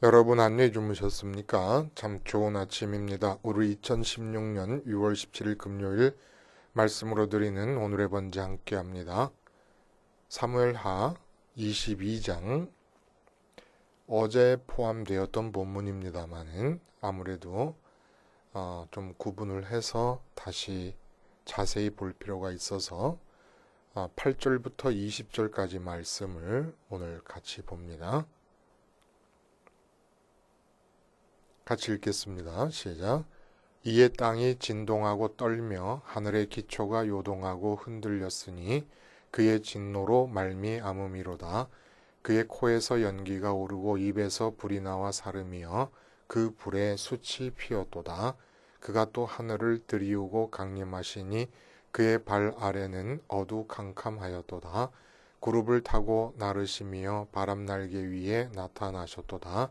여러분 안녕히 주무셨습니까? 참 좋은 아침입니다. 우리 2016년 6월 17일 금요일 말씀으로 드리는 오늘의 번제 함께 합니다. 사무엘하 22장 어제 포함되었던 본문입니다만은 아무래도 좀 구분을 해서 다시 자세히 볼 필요가 있어서 8절부터 20절까지 말씀을 오늘 같이 봅니다. 같이 읽겠습니다. 시작. 이에 땅이 진동하고 떨며 하늘의 기초가 요동하고 흔들렸으니 그의 진노로 말미암음이로다. 그의 코에서 연기가 오르고 입에서 불이 나와 사름이여 그 불에 숯이 피었도다. 그가 또 하늘을 들이우고 강림하시니 그의 발 아래는 어두캄캄하였도다. 구룹을 타고 나르시며 바람 날개 위에 나타나셨도다.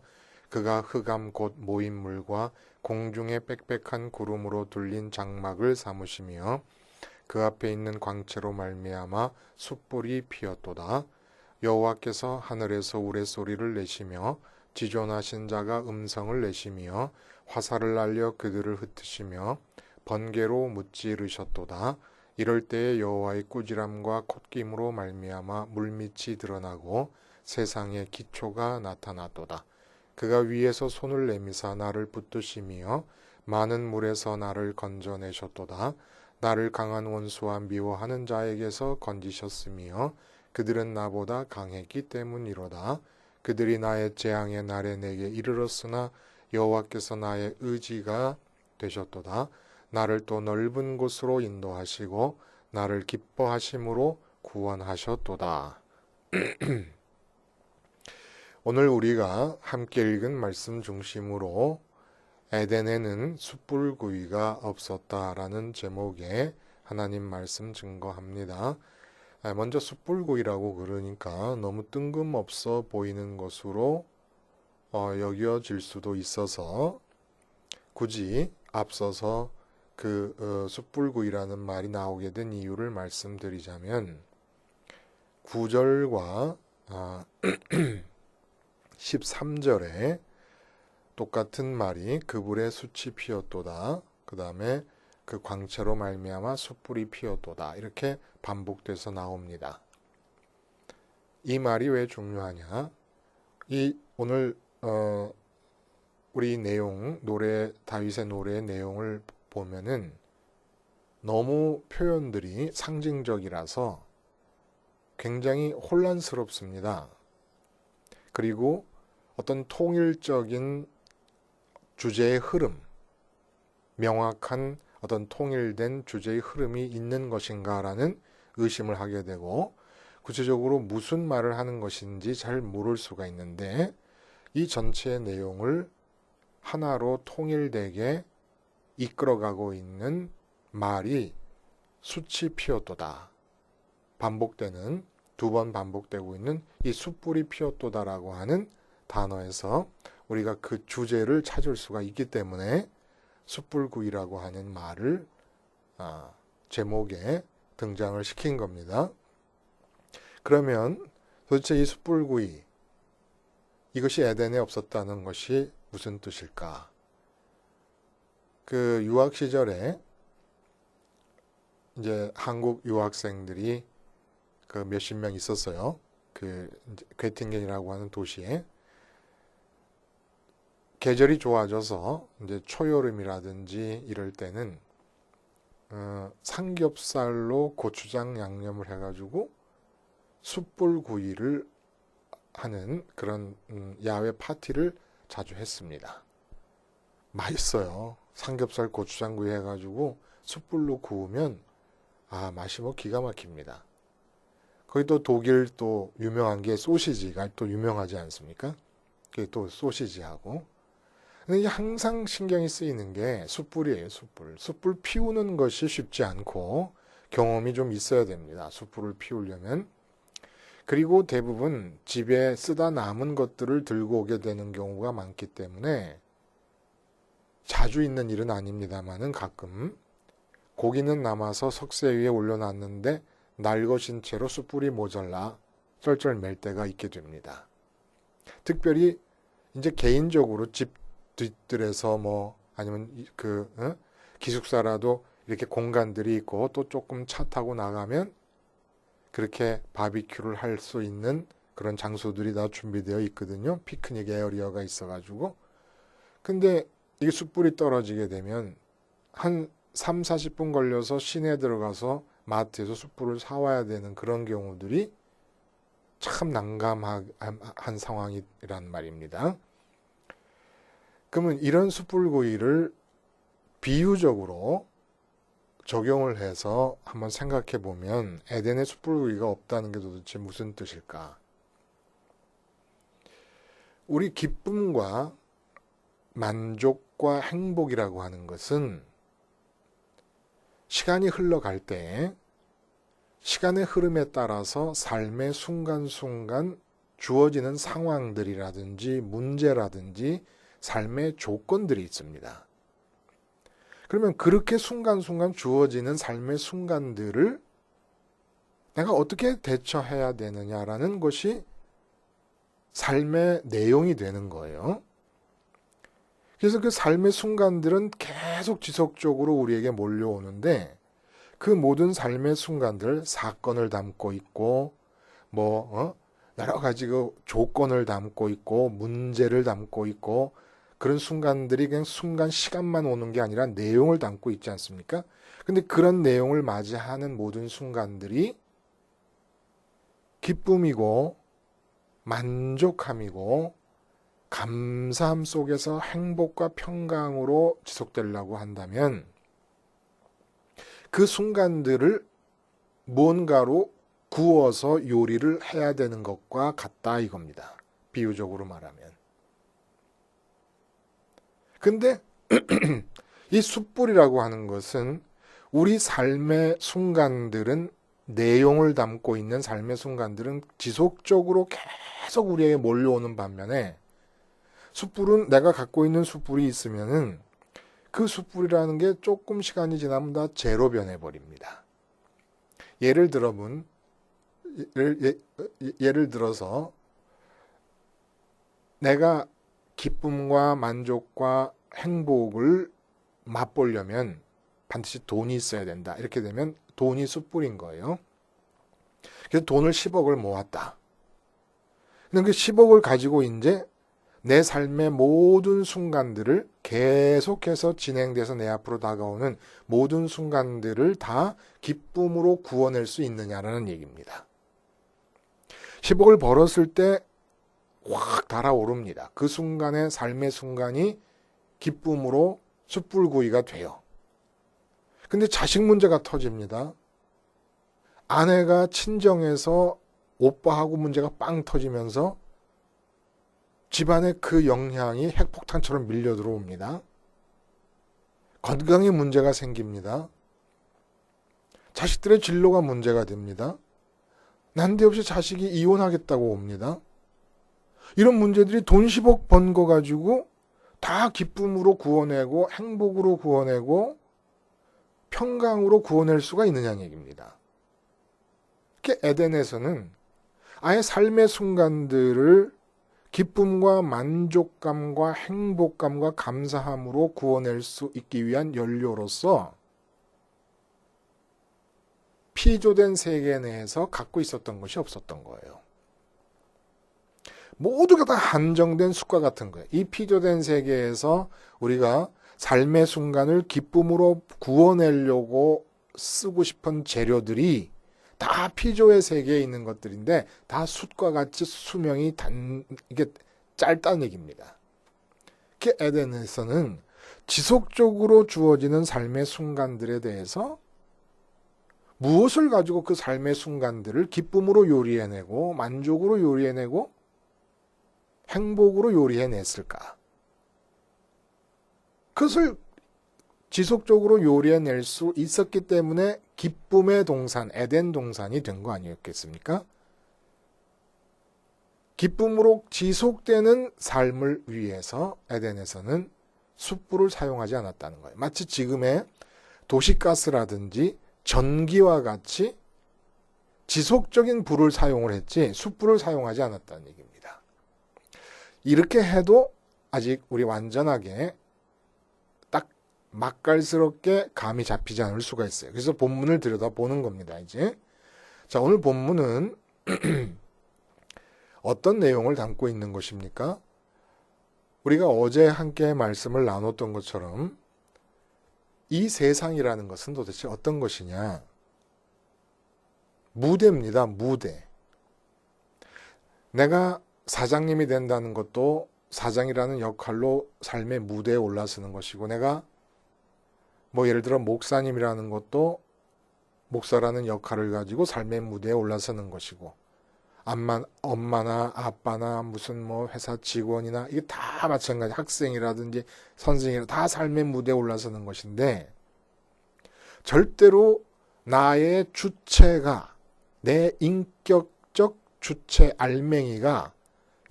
그가 흑암 곧 모인물과 공중의 빽빽한 구름으로 둘린 장막을 삼으시며 그 앞에 있는 광채로 말미암아 숯불이 피었도다. 여호와께서 하늘에서 우레소리를 내시며 지존하신 자가 음성을 내시며 화살을 날려 그들을 흩으시며 번개로 무찌르셨도다. 이럴 때에 여호와의 꾸지람과 콧김으로 말미암아 물밑이 드러나고 세상의 기초가 나타났도다. 그가 위에서 손을 내미사 나를 붙드시며 많은 물에서 나를 건져내셨도다. 나를 강한 원수와 미워하는 자에게서 건지셨으며 그들은 나보다 강했기 때문이로다. 그들이 나의 재앙의 날에 내게 이르렀으나 여호와께서 나의 의지가 되셨도다. 나를 또 넓은 곳으로 인도하시고 나를 기뻐하심으로 구원하셨도다. 오늘 우리가 함께 읽은 말씀 중심으로 에덴에는 숯불구이가 없었다라는 제목의 하나님 말씀 증거합니다. 먼저 숯불구이라고 그러니까 너무 뜬금없어 보이는 것으로 여겨질 수도 있어서 굳이 앞서서 그 숯불구이라는 말이 나오게 된 이유를 말씀드리자면 9절과 13절에 똑같은 말이 그 불에 숯이 피었도다. 그 다음에 그 광채로 말미암아 숯불이 피었도다. 이렇게 반복돼서 나옵니다. 이 말이 왜 중요하냐? 오늘 우리 내용 다윗의 노래의 내용을 보면은 너무 표현들이 상징적이라서 굉장히 혼란스럽습니다. 그리고 어떤 통일적인 주제의 흐름, 명확한 어떤 통일된 주제의 흐름이 있는 것인가라는 의심을 하게 되고 구체적으로 무슨 말을 하는 것인지 잘 모를 수가 있는데 이 전체의 내용을 하나로 통일되게 이끌어가고 있는 말이 숯이 피었도다. 반복되는 두 번 반복되고 있는 이 숯불이 피었도다라고 하는 단어에서 우리가 그 주제를 찾을 수가 있기 때문에 숯불구이라고 하는 말을 제목에 등장을 시킨 겁니다. 그러면 도대체 이 숯불구이 이것이 에덴에 없었다는 것이 무슨 뜻일까? 그 유학 시절에 이제 한국 유학생들이 그 몇십 명 있었어요. 그 괴팅겐이라고 하는 도시에 계절이 좋아져서 이제 초여름이라든지 이럴 때는 삼겹살로 고추장 양념을 해가지고 숯불구이를 하는 그런 야외 파티를 자주 했습니다. 맛있어요. 삼겹살 고추장구이 해가지고 숯불로 구우면 맛이 뭐 기가 막힙니다. 거기 또 독일 또 유명한 게 소시지가 또 유명하지 않습니까? 그게 또 소시지하고. 근데 항상 신경이 쓰이는 게 숯불이에요, 숯불. 숯불 피우는 것이 쉽지 않고 경험이 좀 있어야 됩니다. 숯불을 피우려면. 그리고 대부분 집에 쓰다 남은 것들을 들고 오게 되는 경우가 많기 때문에 자주 있는 일은 아닙니다만은 가끔 고기는 남아서 석쇠 위에 올려놨는데 날것인 채로 숯불이 모자라 쩔쩔 맬 때가 있게 됩니다. 특별히 이제 개인적으로 집 뒤뜰에서 뭐 아니면 기숙사라도 이렇게 공간들이 있고 또 조금 차 타고 나가면 그렇게 바비큐를 할 수 있는 그런 장소들이 다 준비되어 있거든요. 피크닉 에어리어가 있어가지고. 근데 이게 숯불이 떨어지게 되면 한 3, 40분 걸려서 시내에 들어가서 마트에서 숯불을 사와야 되는 그런 경우들이 참 난감한 상황이란 말입니다. 그러면 이런 숯불구이를 비유적으로 적용을 해서 한번 생각해 보면 에덴에 숯불구이가 없다는 게 도대체 무슨 뜻일까? 우리 기쁨과 만족과 행복이라고 하는 것은 시간이 흘러갈 때 시간의 흐름에 따라서 삶의 순간순간 주어지는 상황들이라든지 문제라든지 삶의 조건들이 있습니다. 그러면 그렇게 순간순간 주어지는 삶의 순간들을 내가 어떻게 대처해야 되느냐라는 것이 삶의 내용이 되는 거예요. 그래서 그 삶의 순간들은 계속 지속적으로 우리에게 몰려오는데 그 모든 삶의 순간들, 사건을 담고 있고 여러 가지 그 조건을 담고 있고 문제를 담고 있고 그런 순간들이 그냥 순간 시간만 오는 게 아니라 내용을 담고 있지 않습니까? 근데 그런 내용을 맞이하는 모든 순간들이 기쁨이고 만족함이고 감사함 속에서 행복과 평강으로 지속되려고 한다면 그 순간들을 무언가로 구워서 요리를 해야 되는 것과 같다 이겁니다. 비유적으로 말하면. 근데 이 숯불이라고 하는 것은 우리 삶의 순간들은 내용을 담고 있는 삶의 순간들은 지속적으로 계속 우리에게 몰려오는 반면에 숯불은 내가 갖고 있는 숯불이 있으면은 그 숯불이라는 게 조금 시간이 지나면 다 재로 변해버립니다. 예를 들어서 내가 기쁨과 만족과 행복을 맛보려면 반드시 돈이 있어야 된다. 이렇게 되면 돈이 숯불인 거예요. 그래서 돈을 10억을 모았다. 근데 그 10억을 가지고 이제 내 삶의 모든 순간들을 계속해서 진행돼서 내 앞으로 다가오는 모든 순간들을 다 기쁨으로 구워낼 수 있느냐라는 얘기입니다. 10억을 벌었을 때 확 달아오릅니다. 그 순간의 삶의 순간이 기쁨으로 숯불구이가 돼요. 근데 자식 문제가 터집니다. 아내가 친정에서 오빠하고 문제가 빵 터지면서 집안에 그 영향이 핵폭탄처럼 밀려 들어옵니다. 건강에 문제가 생깁니다. 자식들의 진로가 문제가 됩니다. 난데없이 자식이 이혼하겠다고 옵니다. 이런 문제들이 돈 10억 번 거 가지고 다 기쁨으로 구워내고 행복으로 구워내고 평강으로 구워낼 수가 있느냐는 얘기입니다. 이렇게 에덴에서는 아예 삶의 순간들을 기쁨과 만족감과 행복감과 감사함으로 구워낼 수 있기 위한 연료로서 피조된 세계 내에서 갖고 있었던 것이 없었던 거예요. 모두가 다 한정된 숯과 같은 거예요. 이 피조된 세계에서 우리가 삶의 순간을 기쁨으로 구워내려고 쓰고 싶은 재료들이 다 피조의 세계에 있는 것들인데 다 숯과 같이 수명이 이게 짧다는 얘기입니다. 이렇게 에덴에서는 지속적으로 주어지는 삶의 순간들에 대해서 무엇을 가지고 그 삶의 순간들을 기쁨으로 요리해내고 만족으로 요리해내고 행복으로 요리해냈을까? 그것을 지속적으로 요리해낼 수 있었기 때문에 기쁨의 동산, 에덴 동산이 된 거 아니었겠습니까? 기쁨으로 지속되는 삶을 위해서 에덴에서는 숯불을 사용하지 않았다는 거예요. 마치 지금의 도시가스라든지 전기와 같이 지속적인 불을 사용을 했지 숯불을 사용하지 않았다는 얘기입니다. 이렇게 해도 아직 우리 완전하게 딱 맛깔스럽게 감이 잡히지 않을 수가 있어요. 그래서 본문을 들여다보는 겁니다. 이제 자, 오늘 본문은 어떤 내용을 담고 있는 것입니까? 우리가 어제 함께 말씀을 나눴던 것처럼 이 세상이라는 것은 도대체 어떤 것이냐? 무대입니다. 무대. 내가 사장님이 된다는 것도 사장이라는 역할로 삶의 무대에 올라서는 것이고, 내가 예를 들어 목사님이라는 것도 목사라는 역할을 가지고 삶의 무대에 올라서는 것이고, 엄마나 아빠나 무슨 회사 직원이나 이게 다 마찬가지, 학생이라든지 선생이라 다 삶의 무대에 올라서는 것인데, 절대로 나의 주체가, 내 인격적 주체 알맹이가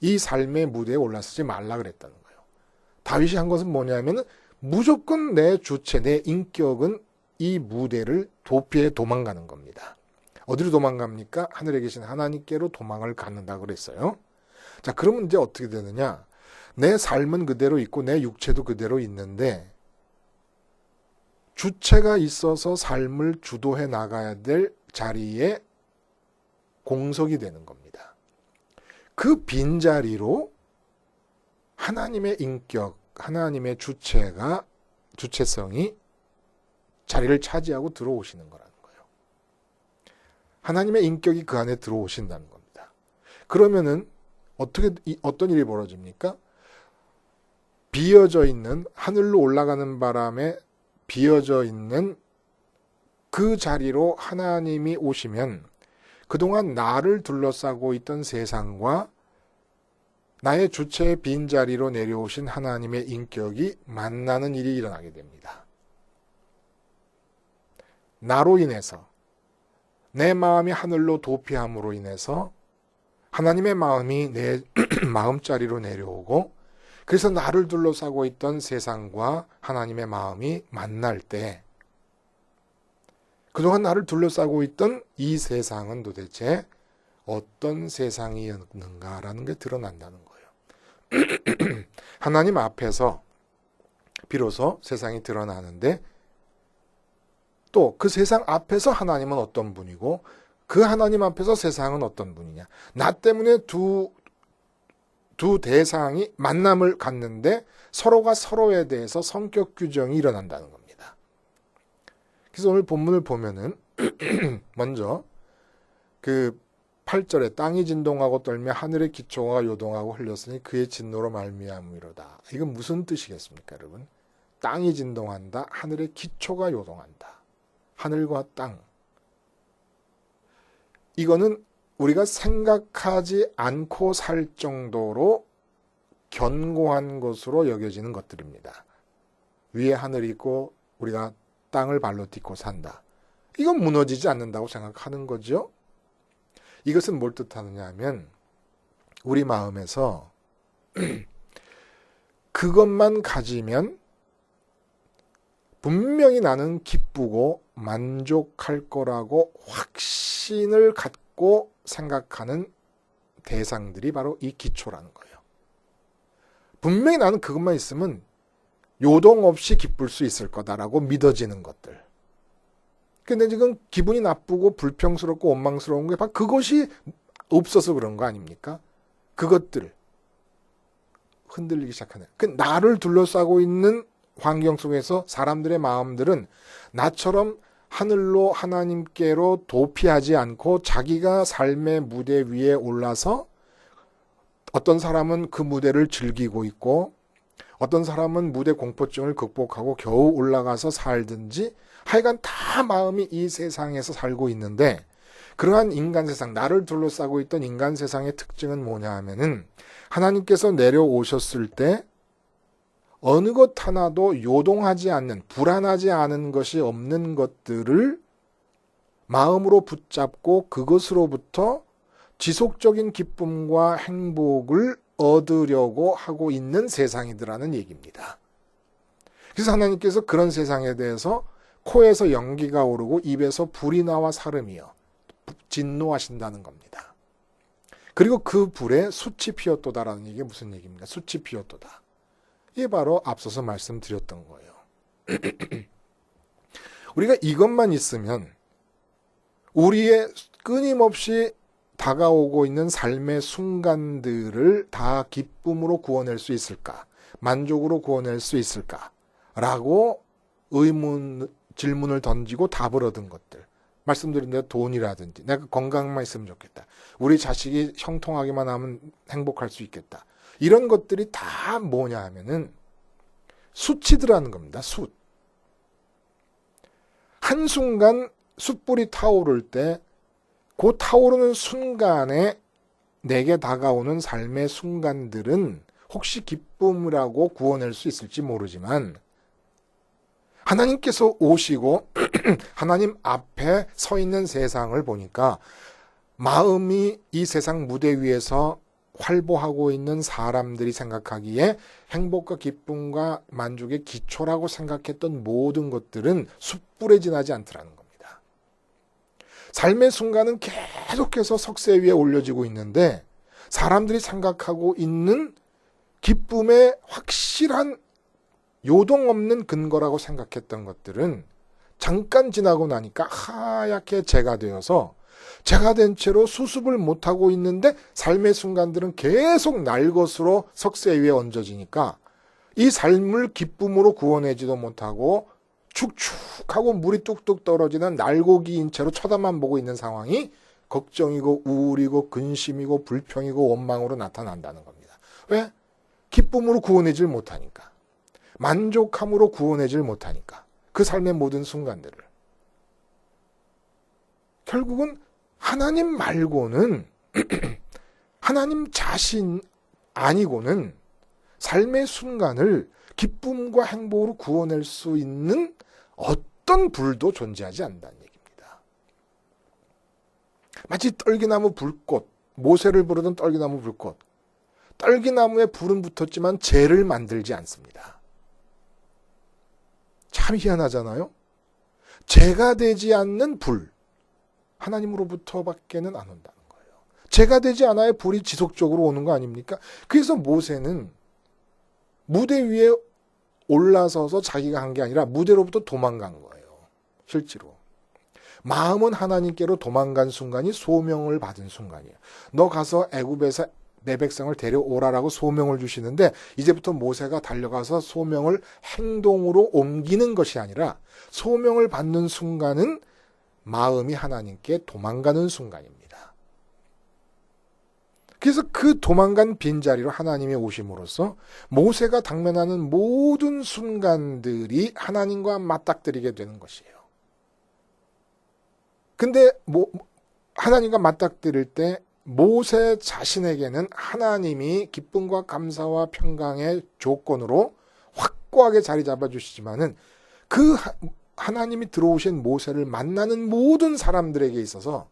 이 삶의 무대에 올라서지 말라 그랬다는 거예요. 다윗이 한 것은 뭐냐면 무조건 내 주체, 내 인격은 이 무대를 도피해 도망가는 겁니다. 어디로 도망갑니까? 하늘에 계신 하나님께로 도망을 갖는다 그랬어요. 자, 그러면 이제 어떻게 되느냐? 내 삶은 그대로 있고 내 육체도 그대로 있는데 주체가 있어서 삶을 주도해 나가야 될 자리에 공석이 되는 겁니다. 그 빈자리로 하나님의 인격, 하나님의 주체성이 자리를 차지하고 들어오시는 거라는 거예요. 하나님의 인격이 그 안에 들어오신다는 겁니다. 그러면은 어떤 일이 벌어집니까? 비어져 있는, 하늘로 올라가는 바람에 비어져 있는 그 자리로 하나님이 오시면 그동안 나를 둘러싸고 있던 세상과 나의 주체의 빈자리로 내려오신 하나님의 인격이 만나는 일이 일어나게 됩니다. 나로 인해서, 내 마음이 하늘로 도피함으로 인해서 하나님의 마음이 내 마음자리로 내려오고, 그래서 나를 둘러싸고 있던 세상과 하나님의 마음이 만날 때 그동안 나를 둘러싸고 있던 이 세상은 도대체 어떤 세상이었는가라는 게 드러난다는 거예요. 하나님 앞에서 비로소 세상이 드러나는데, 또 그 세상 앞에서 하나님은 어떤 분이고 그 하나님 앞에서 세상은 어떤 분이냐. 나 때문에 두 대상이 만남을 갖는데 서로가 서로에 대해서 성격 규정이 일어난다는 겁니다. 그래서 오늘 본문을 보면은 먼저 그 8절에 땅이 진동하고 떨며 하늘의 기초가 요동하고 흘렸으니 그의 진노로 말미암으로다. 이건 무슨 뜻이겠습니까, 여러분? 땅이 진동한다, 하늘의 기초가 요동한다. 하늘과 땅. 이거는 우리가 생각하지 않고 살 정도로 견고한 것으로 여겨지는 것들입니다. 위에 하늘이 있고 우리가 땅을 발로 딛고 산다. 이건 무너지지 않는다고 생각하는 거죠. 이것은 뭘 뜻하느냐 하면 우리 마음에서 그것만 가지면 분명히 나는 기쁘고 만족할 거라고 확신을 갖고 생각하는 대상들이 바로 이 기초라는 거예요. 분명히 나는 그것만 있으면 요동 없이 기쁠 수 있을 거다라고 믿어지는 것들. 근데 지금 기분이 나쁘고 불평스럽고 원망스러운 게 바로 그것이 없어서 그런 거 아닙니까? 그것들 흔들리기 시작하는. 나를 둘러싸고 있는 환경 속에서 사람들의 마음들은 나처럼 하늘로 하나님께로 도피하지 않고 자기가 삶의 무대 위에 올라서 어떤 사람은 그 무대를 즐기고 있고 어떤 사람은 무대 공포증을 극복하고 겨우 올라가서 살든지 하여간 다 마음이 이 세상에서 살고 있는데, 그러한 인간 세상, 나를 둘러싸고 있던 인간 세상의 특징은 뭐냐 하면은 하나님께서 내려오셨을 때 어느 것 하나도 요동하지 않는, 불안하지 않은 것이 없는 것들을 마음으로 붙잡고 그것으로부터 지속적인 기쁨과 행복을 얻으려고 하고 있는 세상이더라는 얘기입니다. 그래서 하나님께서 그런 세상에 대해서 코에서 연기가 오르고 입에서 불이 나와 사름이여 진노하신다는 겁니다. 그리고 그 불에 숯이 피었도다라는 얘기가 무슨 얘기입니까? 숯이 피었도다. 이게 바로 앞서서 말씀드렸던 거예요. 우리가 이것만 있으면 우리의 끊임없이 다가오고 있는 삶의 순간들을 다 기쁨으로 구워낼 수 있을까? 만족으로 구워낼 수 있을까? 라고 질문을 던지고 답을 얻은 것들. 말씀드린 대로 돈이라든지 내가 건강만 있으면 좋겠다. 우리 자식이 형통하기만 하면 행복할 수 있겠다. 이런 것들이 다 뭐냐 하면은 숯이더라는 겁니다. 숯. 한순간 숯불이 타오를 때 그 타오르는 순간에 내게 다가오는 삶의 순간들은 혹시 기쁨이라고 구워낼 수 있을지 모르지만 하나님께서 오시고 하나님 앞에 서 있는 세상을 보니까 마음이 이 세상 무대 위에서 활보하고 있는 사람들이 생각하기에 행복과 기쁨과 만족의 기초라고 생각했던 모든 것들은 숯불에 지나지 않더라는 겁니다. 삶의 순간은 계속해서 석쇠 위에 올려지고 있는데 사람들이 생각하고 있는 기쁨의 확실한 요동 없는 근거라고 생각했던 것들은 잠깐 지나고 나니까 하얗게 재가 되어서 재가 된 채로 수습을 못하고 있는데 삶의 순간들은 계속 날 것으로 석쇠 위에 얹어지니까 이 삶을 기쁨으로 구워내지도 못하고 축축하고 물이 뚝뚝 떨어지는 날고기인 채로 쳐다만 보고 있는 상황이 걱정이고 우울이고 근심이고 불평이고 원망으로 나타난다는 겁니다. 왜? 기쁨으로 구워내질 못하니까. 만족함으로 구워내질 못하니까. 그 삶의 모든 순간들을. 결국은 하나님 말고는 하나님 자신 아니고는 삶의 순간을 기쁨과 행복으로 구워낼 수 있는 어떤 불도 존재하지 않는다는 얘기입니다. 마치 떨기나무 불꽃, 모세를 부르던 떨기나무 불꽃. 떨기나무에 불은 붙었지만 재를 만들지 않습니다. 참 희한하잖아요. 재가 되지 않는 불, 하나님으로부터밖에는 안 온다는 거예요. 재가 되지 않아야 불이 지속적으로 오는 거 아닙니까? 그래서 모세는 무대 위에 올라서서 자기가 한 게 아니라 무대로부터 도망간 거예요. 실제로. 마음은 하나님께로 도망간 순간이 소명을 받은 순간이에요. 너 가서 애굽에서 내 백성을 데려오라라고 소명을 주시는데 이제부터 모세가 달려가서 소명을 행동으로 옮기는 것이 아니라 소명을 받는 순간은 마음이 하나님께 도망가는 순간입니다. 그래서 그 도망간 빈자리로 하나님이 오심으로써 모세가 당면하는 모든 순간들이 하나님과 맞닥뜨리게 되는 것이에요. 근데 하나님과 맞닥뜨릴 때 모세 자신에게는 하나님이 기쁨과 감사와 평강의 조건으로 확고하게 자리 잡아주시지만은 그 하나님이 들어오신 모세를 만나는 모든 사람들에게 있어서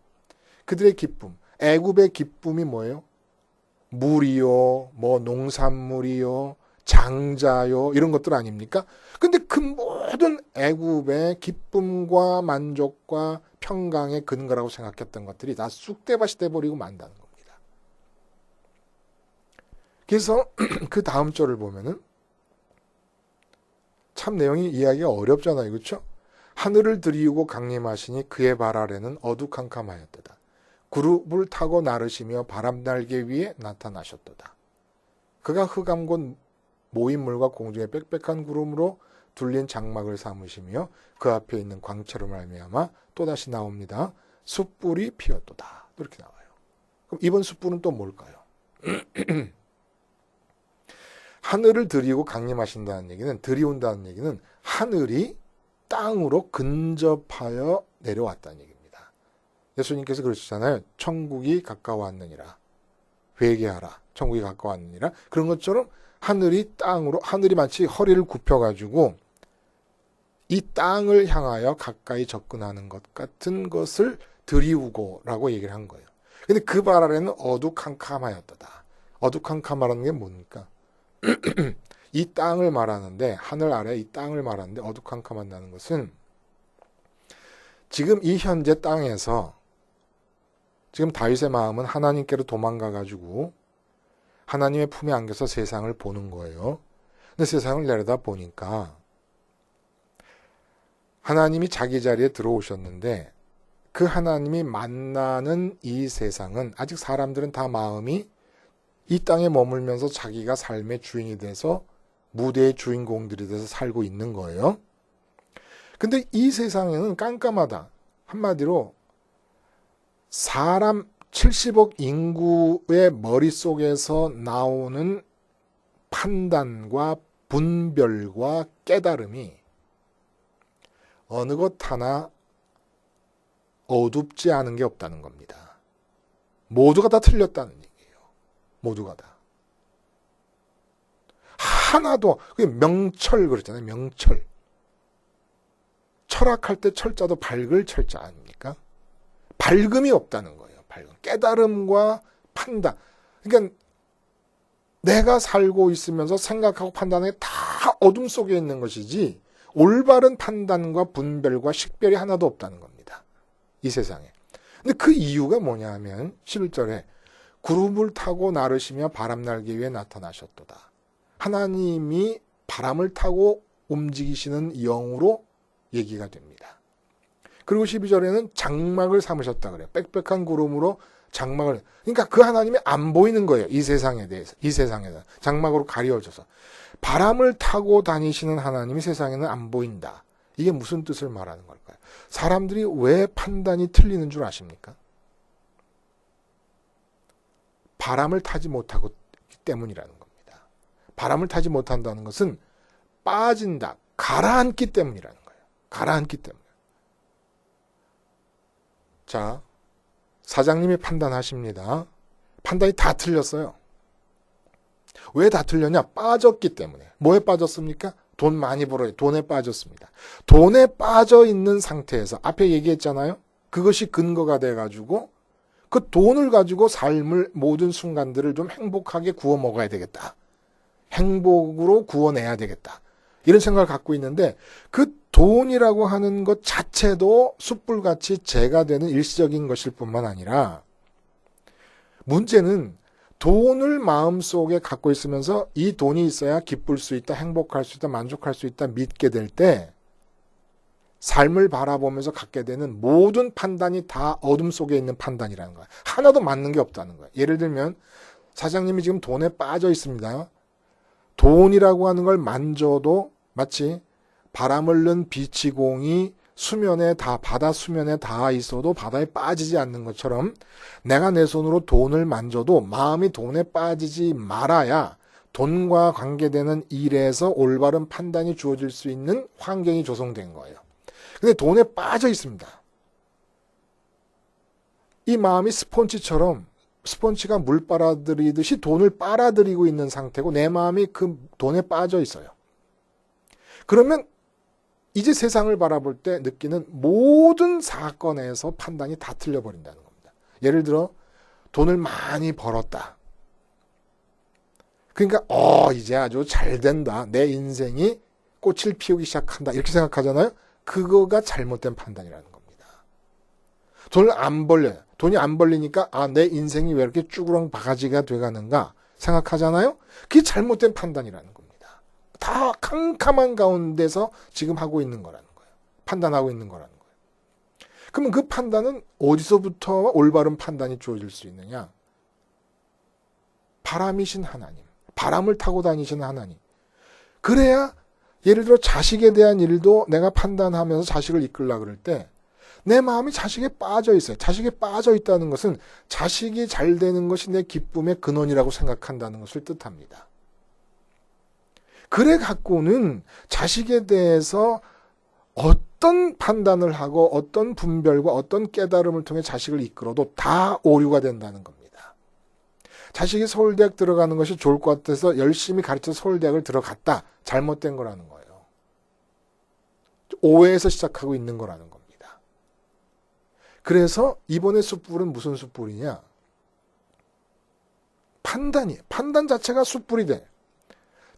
그들의 기쁨, 애굽의 기쁨이 뭐예요? 물이요, 농산물이요, 장자요, 이런 것들 아닙니까? 근데 그 모든 애굽의 기쁨과 만족과 평강의 근거라고 생각했던 것들이 다 쑥대밭이 돼버리고 만다는 겁니다. 그래서 그 다음 절을 보면은 참 내용이 이해하기가 어렵잖아요. 그렇죠? 하늘을 들이우고 강림하시니 그의 발 아래는 어두캄캄하였도다. 구름을 타고 나르시며 바람날개 위에 나타나셨도다. 그가 흑암곤 모인물과 공중의 빽빽한 구름으로 둘린 장막을 삼으시며 그 앞에 있는 광채로 말미암아 또다시 나옵니다. 숯불이 피었도다. 이렇게 나와요. 그럼 이번 숯불은 또 뭘까요? 하늘을 들이우고 강림하신다는 얘기는, 들이운다는 얘기는 하늘이 땅으로 근접하여 내려왔다는 얘기입니다. 예수님께서 그러셨잖아요. 천국이 가까워왔느니라. 회개하라. 천국이 가까워왔느니라. 그런 것처럼 하늘이 마치 허리를 굽혀가지고 이 땅을 향하여 가까이 접근하는 것 같은 것을 들이우고라고 얘기를 한 거예요. 근데 그 발 아래는 어두캄캄하였다. 어두캄캄하라는 게 뭡니까? 이 땅을 말하는데, 하늘 아래 이 땅을 말하는데 어두캄캄하다는 것은 지금 이 현재 땅에서 지금 다윗의 마음은 하나님께로 도망가 가지고 하나님의 품에 안겨서 세상을 보는 거예요. 근데 세상을 내려다 보니까 하나님이 자기 자리에 들어오셨는데 그 하나님이 만나는 이 세상은 아직 사람들은 다 마음이 이 땅에 머물면서 자기가 삶의 주인이 돼서 무대의 주인공들이 돼서 살고 있는 거예요. 근데 이 세상에는 깜깜하다. 한마디로 사람 70억 인구의 머릿속에서 나오는 판단과 분별과 깨달음이 어느 것 하나 어둡지 않은 게 없다는 겁니다. 모두가 다 틀렸다는 얘기예요. 모두가 다. 하나도, 그게 명철 그랬잖아요. 명철. 철학할 때 철자도 밝을 철자 아닙니까? 밝음이 없다는 거예요. 밝음. 깨달음과 판단. 그러니까 내가 살고 있으면서 생각하고 판단에 다 어둠 속에 있는 것이지 올바른 판단과 분별과 식별이 하나도 없다는 겁니다. 이 세상에. 근데 그 이유가 뭐냐 하면 11절에 구름을 타고 나르시며 바람날개 위에 나타나셨도다. 하나님이 바람을 타고 움직이시는 영으로 얘기가 됩니다. 그리고 12절에는 장막을 삼으셨다 그래요. 빽빽한 구름으로 장막을. 그러니까 그 하나님이 안 보이는 거예요. 이 세상에 대해서. 이 세상에서. 장막으로 가려져서. 바람을 타고 다니시는 하나님이 세상에는 안 보인다. 이게 무슨 뜻을 말하는 걸까요? 사람들이 왜 판단이 틀리는 줄 아십니까? 바람을 타지 못하기 때문이라는 겁니다. 바람을 타지 못한다는 것은 빠진다, 가라앉기 때문이라는 거예요. 가라앉기 때문에. 자, 사장님이 판단하십니다. 판단이 다 틀렸어요. 왜 다 틀렸냐? 빠졌기 때문에. 뭐에 빠졌습니까? 돈 많이 벌어요. 돈에 빠졌습니다. 돈에 빠져 있는 상태에서 앞에 얘기했잖아요. 그것이 근거가 돼가지고 그 돈을 가지고 삶을 모든 순간들을 좀 행복하게 구워 먹어야 되겠다. 행복으로 구워내야 되겠다. 이런 생각을 갖고 있는데 그 돈이라고 하는 것 자체도 숯불같이 재가 되는 일시적인 것일 뿐만 아니라 문제는 돈을 마음속에 갖고 있으면서 이 돈이 있어야 기쁠 수 있다, 행복할 수 있다, 만족할 수 있다 믿게 될 때 삶을 바라보면서 갖게 되는 모든 판단이 다 어둠 속에 있는 판단이라는 거야. 하나도 맞는 게 없다는 거야. 예를 들면 사장님이 지금 돈에 빠져 있습니다. 돈이라고 하는 걸 만져도 마치 바람을 넣은 비치공이 수면에 다 바다 수면에 닿아 있어도 바다에 빠지지 않는 것처럼 내가 내 손으로 돈을 만져도 마음이 돈에 빠지지 말아야 돈과 관계되는 일에서 올바른 판단이 주어질 수 있는 환경이 조성된 거예요. 근데 돈에 빠져 있습니다. 이 마음이 스펀지처럼 스펀지가 물 빨아들이듯이 돈을 빨아들이고 있는 상태고 내 마음이 그 돈에 빠져 있어요. 그러면 이제 세상을 바라볼 때 느끼는 모든 사건에서 판단이 다 틀려버린다는 겁니다. 예를 들어 돈을 많이 벌었다. 그러니까 이제 아주 잘 된다. 내 인생이 꽃을 피우기 시작한다. 이렇게 생각하잖아요. 그거가 잘못된 판단이라는 겁니다. 돈을 안 벌려요. 돈이 안 벌리니까 내 인생이 왜 이렇게 쭈그렁 바가지가 돼가는가 생각하잖아요. 그게 잘못된 판단이라는 겁니다. 다 캄캄한 가운데서 지금 하고 있는 거라는 거예요. 판단하고 있는 거라는 거예요. 그러면 그 판단은 어디서부터 올바른 판단이 주어질 수 있느냐? 바람이신 하나님, 바람을 타고 다니시는 하나님. 그래야 예를 들어 자식에 대한 일도 내가 판단하면서 자식을 이끌려고 그럴 때 내 마음이 자식에 빠져 있어요. 자식에 빠져 있다는 것은 자식이 잘 되는 것이 내 기쁨의 근원이라고 생각한다는 것을 뜻합니다. 그래 갖고는 자식에 대해서 어떤 판단을 하고 어떤 분별과 어떤 깨달음을 통해 자식을 이끌어도 다 오류가 된다는 겁니다. 자식이 서울대학 들어가는 것이 좋을 것 같아서 열심히 가르쳐서 서울대학을 들어갔다. 잘못된 거라는 거예요. 오해에서 시작하고 있는 거라는 겁니다. 그래서 이번에 숯불은 무슨 숯불이냐? 판단이에요. 판단 자체가 숯불이 돼.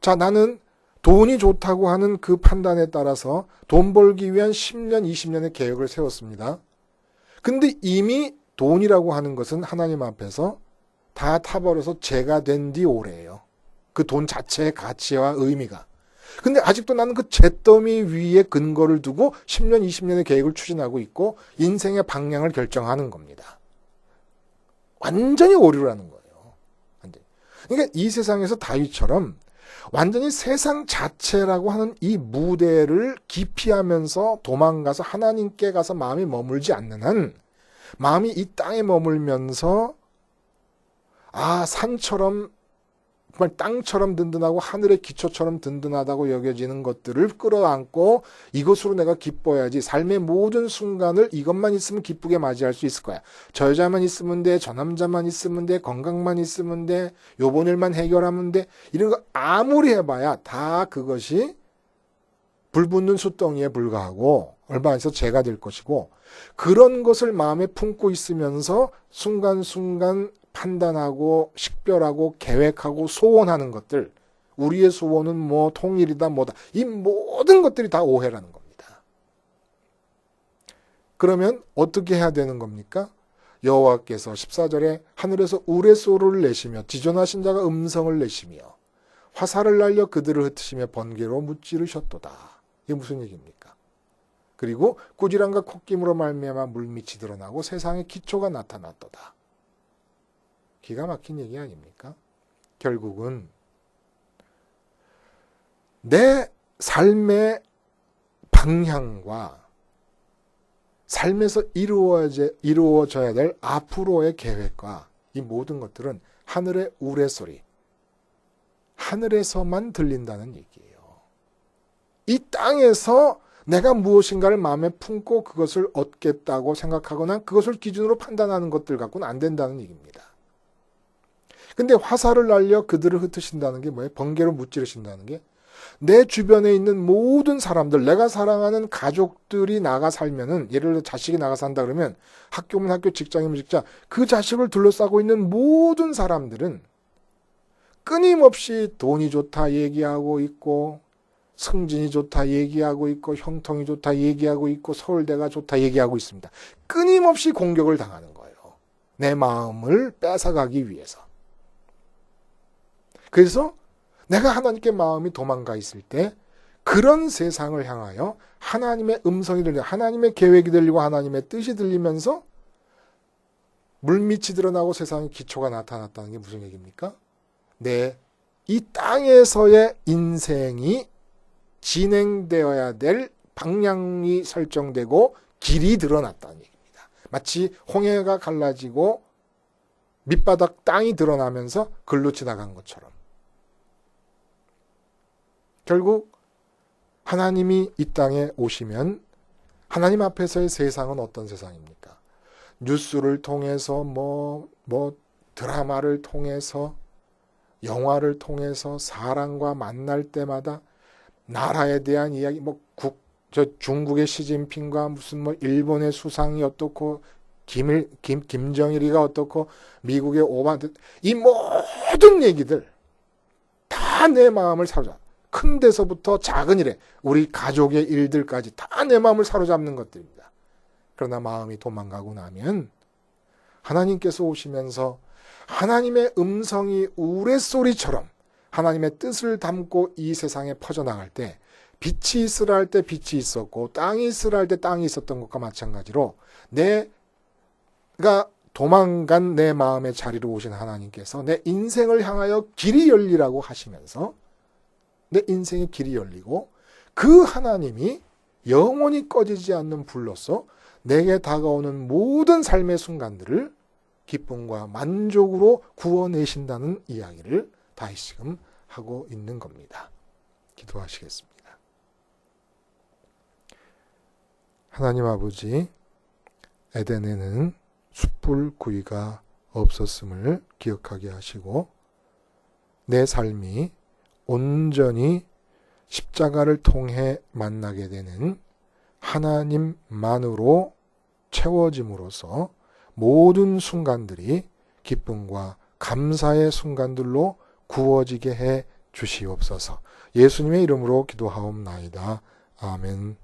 자, 나는 돈이 좋다고 하는 그 판단에 따라서 돈 벌기 위한 10년, 20년의 계획을 세웠습니다. 근데 이미 돈이라고 하는 것은 하나님 앞에서 다 타버려서 죄가 된 뒤 오래예요. 그 돈 자체의 가치와 의미가. 근데 아직도 나는 그 잿더미 위에 근거를 두고 10년, 20년의 계획을 추진하고 있고 인생의 방향을 결정하는 겁니다. 완전히 오류라는 거예요. 완전히. 그러니까 이 세상에서 다윗처럼 완전히 세상 자체라고 하는 이 무대를 기피하면서 도망가서 하나님께 가서 마음이 머물지 않는 한 마음이 이 땅에 머물면서 산처럼 정말 땅처럼 든든하고 하늘의 기초처럼 든든하다고 여겨지는 것들을 끌어안고 이것으로 내가 기뻐야지 삶의 모든 순간을 이것만 있으면 기쁘게 맞이할 수 있을 거야. 저 여자만 있으면 돼. 저 남자만 있으면 돼. 건강만 있으면 돼. 요번 일만 해결하면 돼. 이런 거 아무리 해봐야 다 그것이 불붙는 숯덩이에 불과하고 얼마 안 있어 죄가 될 것이고 그런 것을 마음에 품고 있으면서 순간순간 판단하고 식별하고 계획하고 소원하는 것들 우리의 소원은 뭐 통일이다 뭐다 이 모든 것들이 다 오해라는 겁니다. 그러면 어떻게 해야 되는 겁니까? 여호와께서 14절에 하늘에서 우레소리를 내시며 지존하신 자가 음성을 내시며 화살을 날려 그들을 흩으시며 번개로 무찌르셨도다. 이게 무슨 얘기입니까? 그리고 꾸지람과 콧김으로 말미암아 물밑이 드러나고 세상의 기초가 나타났도다. 기가 막힌 얘기 아닙니까? 결국은 내 삶의 방향과 삶에서 이루어져야 될 앞으로의 계획과 이 모든 것들은 하늘의 우레소리, 하늘에서만 들린다는 얘기예요. 이 땅에서 내가 무엇인가를 마음에 품고 그것을 얻겠다고 생각하거나 그것을 기준으로 판단하는 것들 갖고는 안 된다는 얘기입니다. 근데 화살을 날려 그들을 흩으신다는 게 뭐예요? 번개로 무찌르신다는 게 내 주변에 있는 모든 사람들, 내가 사랑하는 가족들이 나가 살면은 예를 들어 자식이 나가 산다 그러면 학교면 학교, 직장이면 직장 그 자식을 둘러싸고 있는 모든 사람들은 끊임없이 돈이 좋다 얘기하고 있고 승진이 좋다 얘기하고 있고 형통이 좋다 얘기하고 있고 서울대가 좋다 얘기하고 있습니다. 끊임없이 공격을 당하는 거예요. 내 마음을 뺏어가기 위해서. 그래서 내가 하나님께 마음이 도망가 있을 때 그런 세상을 향하여 하나님의 음성이 들리고 하나님의 계획이 들리고 하나님의 뜻이 들리면서 물밑이 드러나고 세상의 기초가 나타났다는 게 무슨 얘기입니까? 이 땅에서의 인생이 진행되어야 될 방향이 설정되고 길이 드러났다는 얘기입니다. 마치 홍해가 갈라지고 밑바닥 땅이 드러나면서 글로 지나간 것처럼. 결국 하나님이 이 땅에 오시면 하나님 앞에서의 세상은 어떤 세상입니까? 뉴스를 통해서 드라마를 통해서 영화를 통해서 사람과 만날 때마다 나라에 대한 이야기 중국의 시진핑과 무슨 일본의 수상이 어떻고 김정일이가 어떻고 미국의 오바마 이 모든 얘기들 다 내 마음을 사로잡아. 큰 데서부터 작은 일에 우리 가족의 일들까지 다 내 마음을 사로잡는 것들입니다. 그러나 마음이 도망가고 나면 하나님께서 오시면서 하나님의 음성이 우레소리처럼 하나님의 뜻을 담고 이 세상에 퍼져나갈 때 빛이 있으라 할 때 빛이 있었고 땅이 있으라 할 때 땅이 있었던 것과 마찬가지로 내가 도망간 내 마음의 자리로 오신 하나님께서 내 인생을 향하여 길이 열리라고 하시면서 내 인생의 길이 열리고 그 하나님이 영원히 꺼지지 않는 불로서 내게 다가오는 모든 삶의 순간들을 기쁨과 만족으로 구워내신다는 이야기를 다시금 하고 있는 겁니다. 기도하시겠습니다. 하나님 아버지, 에덴에는 숯불 구이가 없었음을 기억하게 하시고 내 삶이 온전히 십자가를 통해 만나게 되는 하나님만으로 채워짐으로써 모든 순간들이 기쁨과 감사의 순간들로 구워지게 해 주시옵소서. 예수님의 이름으로 기도하옵나이다. 아멘.